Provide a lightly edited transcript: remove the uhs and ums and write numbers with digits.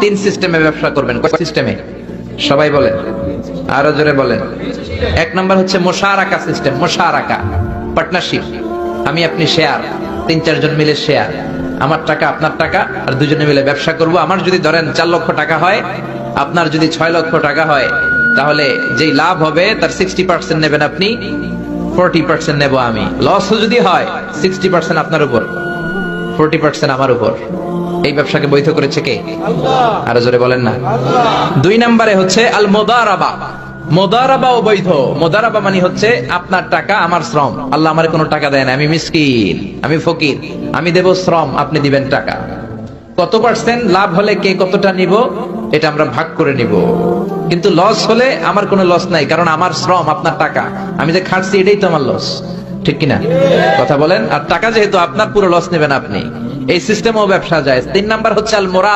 তিন সিস্টেমে ব্যবসা করবেন। কয় সিস্টেমে? সবাই বলেন, আরো জোরে বলেন। এক নাম্বার হচ্ছে মুশারাকা সিস্টেম। মুশারাকা, পার্টনারশিপ। আমি আপনি শেয়ার, তিন চারজন মিলে শেয়ার, আমার টাকা আপনার টাকা, আর দুজনে মিলে ব্যবসা করব। আমার যদি ধরেন 4 লক্ষ টাকা হয়, আপনার যদি 6 লক্ষ টাকা হয়, তাহলে যেই লাভ হবে তার 60% নেবেন আপনি, 40% নেব আমি। লসও যদি হয় 60% আপনার উপর, 40% আমার উপর। এই ব্যবসাকে বৈধ করেছে কে? আরো জোরে বলেন না। দুই নম্বরে হচ্ছে আল মুদারাবা। মুদারাবা ও বৈধ। মুদারাবা মানে হচ্ছে আপনার টাকা আমার শ্রম। আল্লাহ আমারে কোনো টাকা দেয় না, আমি মিসকিন, আমি ফকির, আমি দেব শ্রম, আপনি দিবেন টাকা। কত পার্সেন্ট লাভ হলে কে কতটা নিব এটা আমরা ভাগ করে নিব। কিন্তু লস হলে আমার কোনো লস নাই, কারণ আমার শ্রম আপনার টাকা, আমি যে খাটছি এটাই তো আমার লস। ঠিক কিনা? কথা বলেন। আর টাকা যেহেতু আপনার, পুরো লস নেবেন আপনি। এই সিস্টেমও ব্যবসা যায়। তিন নাম্বার হচ্ছে আল মুরা